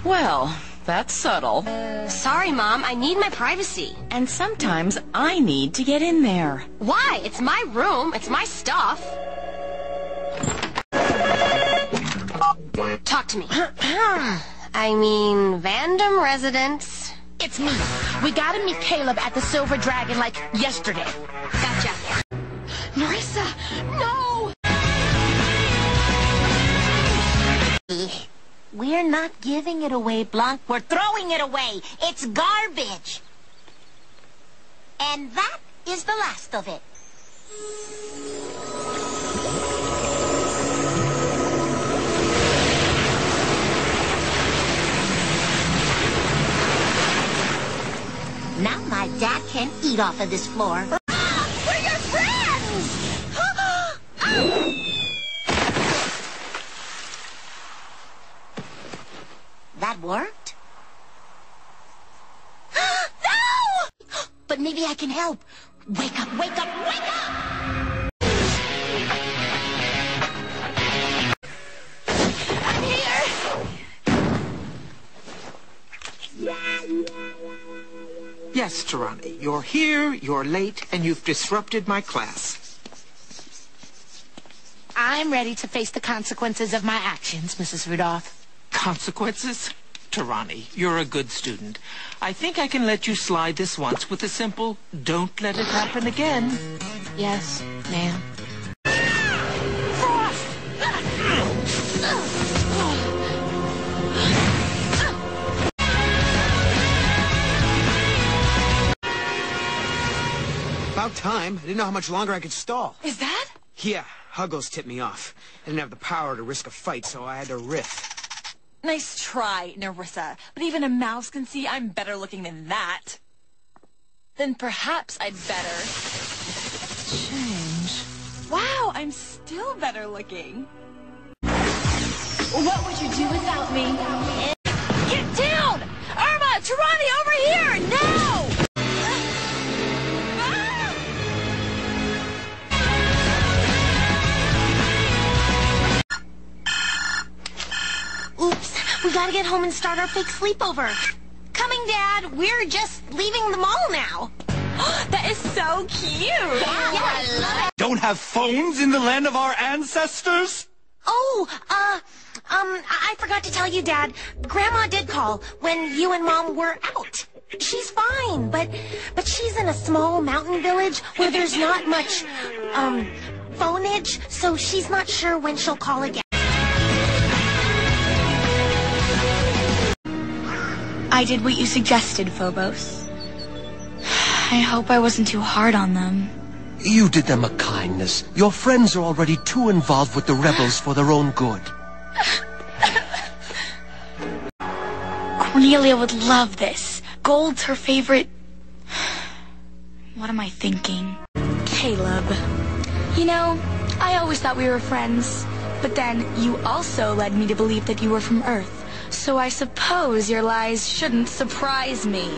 Well, that's subtle. Sorry, Mom. I need my privacy. And sometimes I need to get in there. Why? It's my room. It's my stuff. Talk to me. I mean, Vandom residence. It's me. We gotta meet Caleb at the Silver Dragon like yesterday. Gotcha. Marissa, no! We're not giving it away, Blanc. We're throwing it away. It's garbage. And that is the last of it. Now my dad can eat off of this floor. We're your friends! That worked? No! But maybe I can help. Wake up, wake up, wake up! I'm here! Yes, Tarane, you're here, you're late, and you've disrupted my class. I'm ready to face the consequences of my actions, Mrs. Rudolph. Consequences? Tarane, you're a good student. I think I can let you slide this once with a simple, don't let it happen again. Yes, ma'am. About time. I didn't know how much longer I could stall. Is that? Yeah, Huggles tipped me off. I didn't have the power to risk a fight, so I had to riff. Nice try, Nerissa. But even a mouse can see I'm better looking than that. Then perhaps I'd better change. Wow, I'm still better looking. What would you do without me? Get down! Irma! Tarane, over here! Now! Oops, we gotta get home and start our fake sleepover. Coming, Dad. We're just leaving the mall now. That is so cute! Yeah, I love it. Don't have phones in the land of our ancestors? Oh, I forgot to tell you, Dad. Grandma did call when you and Mom were out. She's fine, but she's in a small mountain village where there's not much, phonage, so she's not sure when she'll call again. I did what you suggested, Phobos. I hope I wasn't too hard on them. You did them a kindness. Your friends are already too involved with the rebels for their own good. Cornelia would love this. Gold's her favorite... What am I thinking? Caleb. You know, I always thought we were friends. But then you also led me to believe that you were from Earth. So I suppose your lies shouldn't surprise me.